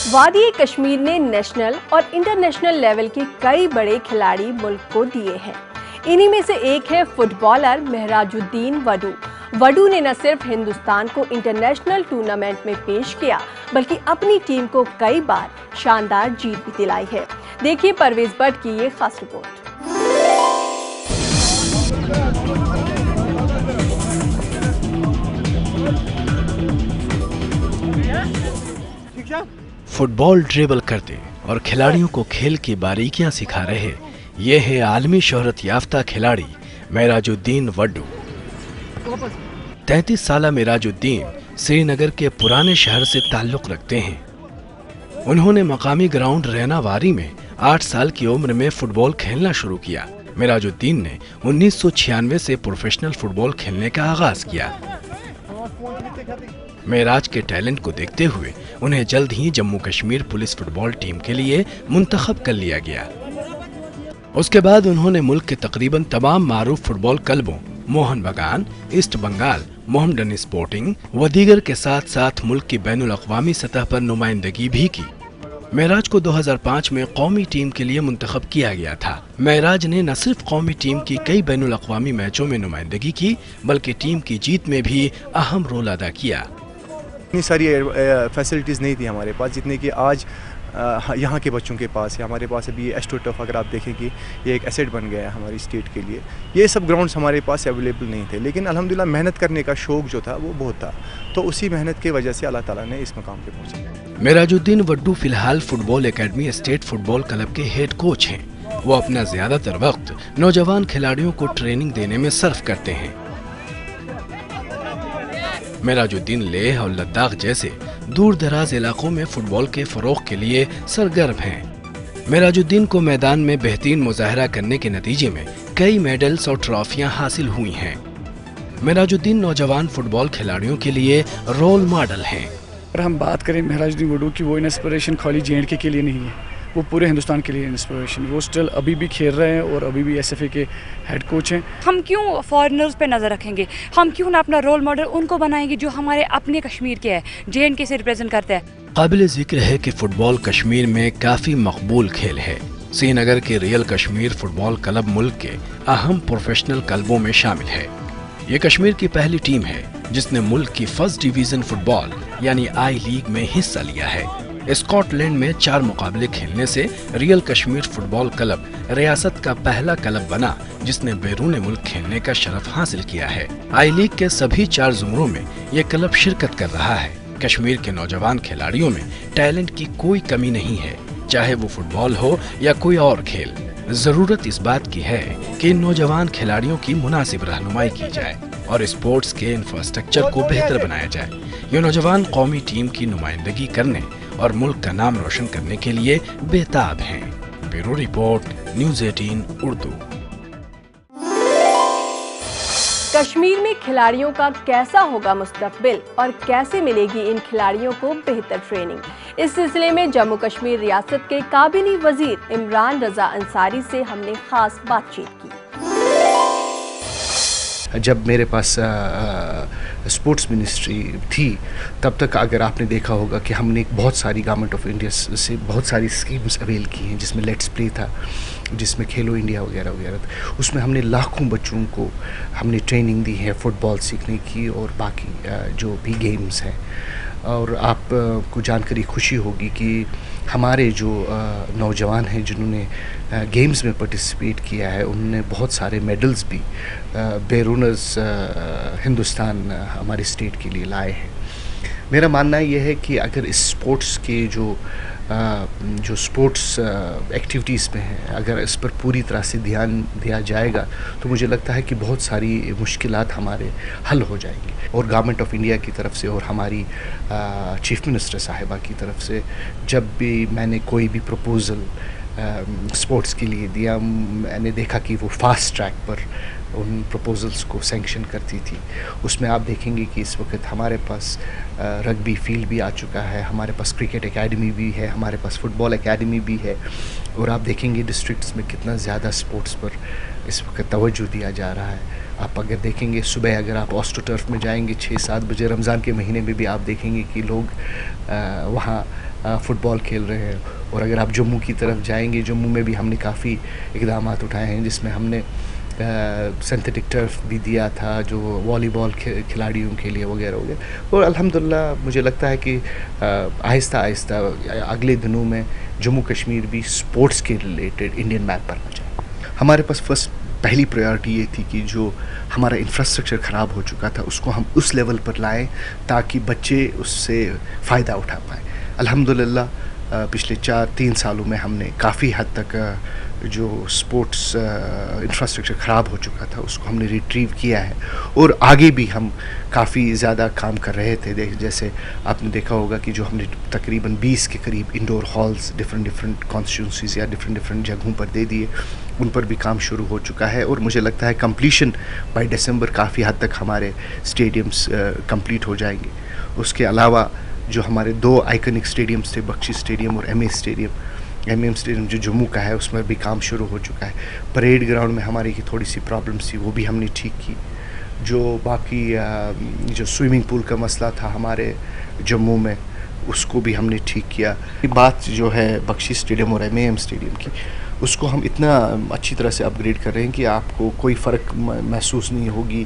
वादी कश्मीर ने नेशनल और इंटरनेशनल लेवल के कई बड़े खिलाड़ी मुल्क को दिए हैं। इन्हीं में से एक है फुटबॉलर महराजुद्दीन वडू। वडू ने न सिर्फ हिंदुस्तान को इंटरनेशनल टूर्नामेंट में पेश किया, बल्कि अपनी टीम को कई बार शानदार जीत भी दिलाई है। देखिए परवेज भट्ट की ये खास रिपोर्ट। फुटबॉल ड्रिबल करते और खिलाड़ियों को खेल की बारीकियां सिखा रहे ये है आलमी शोहरत याफ्ता खिलाड़ी महराजुद्दीन वडू। 33 साला महराजुद्दीन श्रीनगर के पुराने शहर से ताल्लुक रखते हैं। उन्होंने मकामी ग्राउंड रैनावारी में 8 साल की उम्र में फुटबॉल खेलना शुरू किया। महराजुद्दीन ने 1996 से प्रोफेशनल फुटबॉल खेलने का आगाज किया। महराज के टैलेंट को देखते हुए उन्हें जल्द ही Jammu Kashmir police football team के लिए मुंतखब कर लिया गया। उसके बाद उन्होंने मुल्क के तकरीबन तमाम मारूफ फुटबॉल क्लबों मोहन बगान, ईस्ट बंगाल, मोहम्मडन स्पोर्टिंग व दीगर के साथ साथ मुल्क की बैनुल अक़वामी सतह पर नुमाइंदगी भी की। महराज को 2005 में कौमी टीम के लिए मुंतखब किया गया था। महराज ने न सिर्फ कौमी टीम की कई बैनुल अक़वामी मैचों में नुमाइंदगी की, बल्कि टीम की जीत में भी अहम रोल अदा किया। इतनी सारी फैसिलिटीज़ नहीं थी हमारे पास जितने कि आज यहाँ के बच्चों के पास है। हमारे पास अभी एस्ट्रोटर्फ अगर आप देखेंगे ये एक एसेट बन गया है हमारी स्टेट के लिए। ये सब ग्राउंड्स हमारे पास अवेलेबल नहीं थे, लेकिन अल्हम्दुलिल्लाह मेहनत करने का शौक़ जो था वो बहुत था, तो उसी मेहनत की वजह से अल्लाह ताला ने इस मकाम पे पहुँचा। महराजुद्दीन वड्डू फिलहाल football academy state football club के हेड कोच हैं। वो अपना ज्यादातर वक्त नौजवान खिलाड़ियों को ट्रेनिंग देने में सर्फ करते हैं। महराजुद्दीन लेह और लद्दाख जैसे दूर दराज इलाकों में फुटबॉल के फरोग के लिए सरगर्म हैं। महराजुद्दीन को मैदान में बेहतरीन मुजाहरा करने के नतीजे में कई मेडल्स और ट्रॉफियां हासिल हुई हैं। महराजुद्दीन नौजवान फुटबॉल खिलाड़ियों के लिए रोल मॉडल हैं। अगर हम बात करें महराजुद्दीन वडू की, वो इंस्पिरेशन खाली J&K के लिए नहीं है, वो पूरे हिंदुस्तान के लिए इंस्पिरेशन। वो स्टिल अभी भी खेल रहे हैं और अभी भी SFA के हेड कोच हैं। हम क्यों फॉरेनर्स पे नज़र रखेंगे? हम क्यों ना अपना रोल मॉडल उनको बनाएंगे जो हमारे अपने कश्मीर के हैं, J&K से रिप्रेजेंट करते हैं। काबिल जिक्र है कि फुटबॉल कश्मीर में काफी मकबूल खेल है। श्रीनगर के रियल कश्मीर फुटबॉल क्लब मुल्क के अहम प्रोफेशनल क्लबों में शामिल है। ये कश्मीर की पहली टीम है जिसने मुल्क की फर्स्ट डिवीजन फुटबॉल यानी आई लीग में हिस्सा लिया है। स्कॉटलैंड में 4 मुकाबले खेलने से रियल कश्मीर फुटबॉल क्लब रियासत का पहला क्लब बना जिसने बैरून मुल्क खेलने का शरफ हासिल किया है। आई लीग के सभी 4 जुमरों में ये क्लब शिरकत कर रहा है। कश्मीर के नौजवान खिलाड़ियों में टैलेंट की कोई कमी नहीं है, चाहे वो फुटबॉल हो या कोई और खेल। जरूरत इस बात की है कि इन नौजवान खिलाड़ियों की मुनासिब रहनुमाई की जाए और स्पोर्ट्स के इंफ्रास्ट्रक्चर को बेहतर बनाया जाए। ये नौजवान कौमी टीम की नुमाइंदगी करने और मुल्क का नाम रोशन करने के लिए बेताब हैं। Bureau report, news 18 Urdu. Kashmir में खिलाड़ियों का कैसा होगा मुस्तकबिल और कैसे मिलेगी इन खिलाड़ियों को बेहतर ट्रेनिंग? इस सिलसिले में जम्मू कश्मीर रियासत के काबिनी वजीर इमरान रजा अंसारी से हमने खास बातचीत की। जब मेरे पास स्पोर्ट्स मिनिस्ट्री थी तब तक अगर आपने देखा होगा कि हमने बहुत सारी गवर्नमेंट ऑफ इंडिया से बहुत सारी स्कीम्स अवेल की हैं, जिसमें लेट्स प्ले था, जिसमें खेलो इंडिया वगैरह वगैरह। उसमें हमने लाखों बच्चों को हमने ट्रेनिंग दी है फुटबॉल सीखने की और बाकी जो भी गेम्स हैं। और आपको जानकर खुशी होगी कि हमारे जो नौजवान हैं जिन्होंने गेम्स में पार्टिसिपेट किया है उन्होंने बहुत सारे मेडल्स भी बैरूनस हिंदुस्तान हमारे स्टेट के लिए लाए हैं। मेरा मानना यह है कि अगर इस स्पोर्ट्स के जो स्पोर्ट्स एक्टिविटीज़ में हैं, अगर इस पर पूरी तरह से ध्यान दिया जाएगा तो मुझे लगता है कि बहुत सारी मुश्किलात हमारे हल हो जाएंगी। और गवर्नमेंट ऑफ इंडिया की तरफ से और हमारी चीफ मिनिस्टर साहिबा की तरफ से जब भी मैंने कोई भी प्रपोज़ल स्पोर्ट्स के लिए दिया, मैंने देखा कि वो फास्ट ट्रैक पर उन प्रपोजल्स को सैंक्शन करती थी। उसमें आप देखेंगे कि इस वक्त हमारे पास रग्बी फील्ड भी आ चुका है, हमारे पास क्रिकेट एकेडमी भी है, हमारे पास फुटबॉल एकेडमी भी है। और आप देखेंगे डिस्ट्रिक्ट्स में कितना ज़्यादा स्पोर्ट्स पर इस वक्त तवज्जो दिया जा रहा है। आप अगर देखेंगे सुबह अगर आप ऑस्ट्रो टर्फ में जाएंगे 6-7 बजे रमज़ान के महीने में भी आप देखेंगे कि लोग वहाँ फ़ुटबॉल खेल रहे हैं। और अगर आप जम्मू की तरफ जाएंगे, जम्मू में भी हमने काफ़ी इक़दाम उठाए हैं, जिसमें हमने सिंथेटिक टर्फ भी दिया था जो वॉलीबॉल खिलाड़ियों के लिए वगैरह वगैरह। और अल्हम्दुलिल्लाह मुझे लगता है कि आहिस्ता आहिस्ता अगले दिनों में जम्मू कश्मीर भी स्पोर्ट्स के रिलेटेड इंडियन मैप बनना चाहिए। हमारे पास पहली प्रायोरिटी ये थी कि जो हमारा इंफ्रास्ट्रक्चर ख़राब हो चुका था उसको हम उस लेवल पर लाएं ताकि बच्चे उससे फ़ायदा उठा पाएँ। अल्हम्दुलिल्लाह पिछले 4-3 सालों में हमने काफ़ी हद तक जो स्पोर्ट्स इंफ्रास्ट्रक्चर ख़राब हो चुका था उसको हमने रिट्रीव किया है। और आगे भी हम काफ़ी ज़्यादा काम कर रहे थे। जैसे आपने देखा होगा कि जो हमने तकरीबन 20 के करीब इंडोर हॉल्स डिफरेंट कॉन्स्टिट्यूंसीज या डिफरेंट जगहों पर दे दिए, उन पर भी काम शुरू हो चुका है। और मुझे लगता है कंप्लीशन बाय दिसंबर काफ़ी हद तक हमारे स्टेडियम्स कंप्लीट हो जाएंगे। उसके अलावा जो हमारे 2 आइकनिक स्टेडियम्स थे, बख्शी स्टेडियम और एमएम स्टेडियम जो जम्मू का है, उसमें भी काम शुरू हो चुका है। परेड ग्राउंड में हमारी की थोड़ी सी प्रॉब्लम्स थी, वो भी हमने ठीक की। जो बाकी जो स्विमिंग पूल का मसला था हमारे जम्मू में, उसको भी हमने ठीक किया। ये बात जो है बख्शी स्टेडियम और एमएम स्टेडियम की, उसको हम इतना अच्छी तरह से अपग्रेड कर रहे हैं कि आपको कोई फ़र्क महसूस नहीं होगी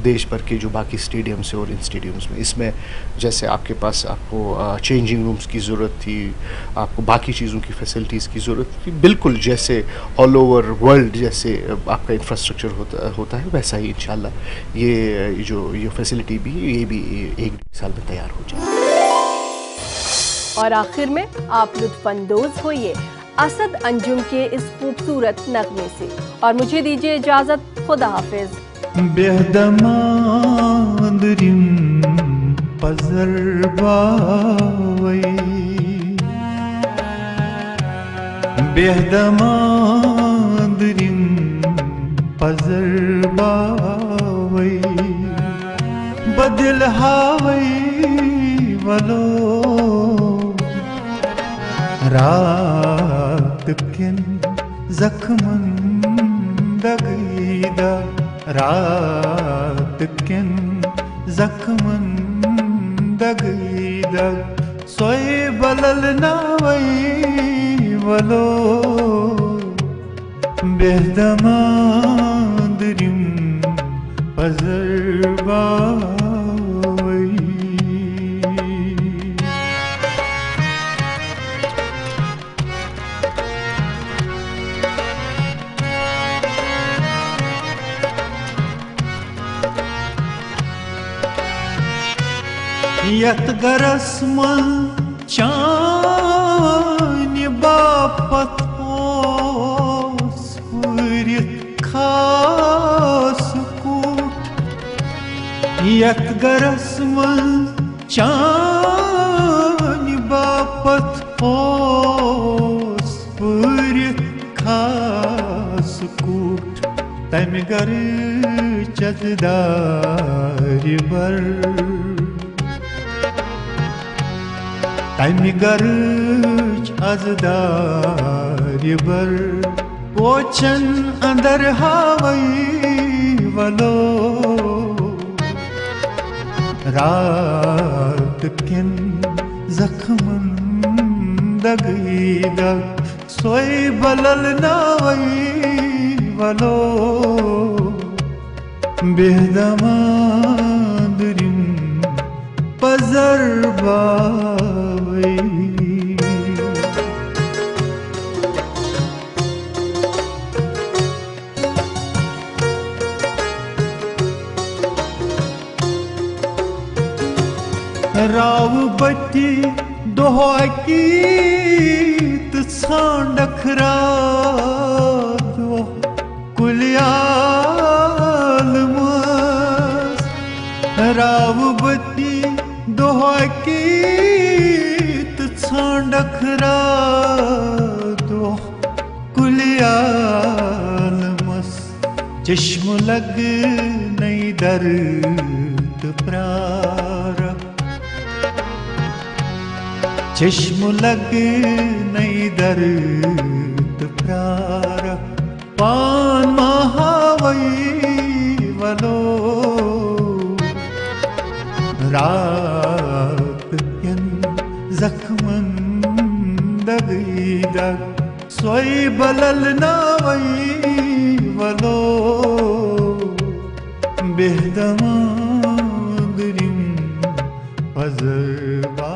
देश भर के जो बाकी स्टेडियम्स हैं और इन स्टेडियम्स में। इसमें जैसे आपके पास आपको चेंजिंग रूम्स की ज़रूरत थी, आपको बाकी चीज़ों की फैसिलिटीज़ की ज़रूरत थी, बिल्कुल जैसे ऑल ओवर वर्ल्ड जैसे आपका इंफ्रास्ट्रक्चर होता है वैसा ही इंशाल्लाह ये फैसिलिटी भी ये भी 1-1.5 साल में तैयार हो जाए। और आखिर में आप लुत्फानंदोज़ होइए असद अंजुम के इस खूबसूरत नगमे से और मुझे दीजिए इजाजत। खुदा हाफिज। बदल हावई वलो रात किन जख्मन दगीदा, रात किन जख्मन दगीदा, सोए बलल नावई वलो बेहदमादरिम पजरबा। यत गरस मन चान बापत ओस पुरित खास कूट, यत गरस मन चान बापत ओस पुरित खास कूट, तम गर चजदार बर तम गर्ज अजदार बर, पोचन अंदर हावई वलो रात किन जख्मन दगीदा, सोए बलल नावई वलो बेहदमादरिन पजरबा। राव बत्ती दोहकी सांडखरा दो कुलियाल मस, राव बत्ती दोहकी सांडखरा दो कुलियाल मस, चश्म लग नहीं दर्द प्रारा, चश्म लग नहीं दर्द प्रारा, पान महावई वलो रात किन जख्मन जिंदगी दग सोई बलल नावई वलो बेहदमा गरिम पजरबा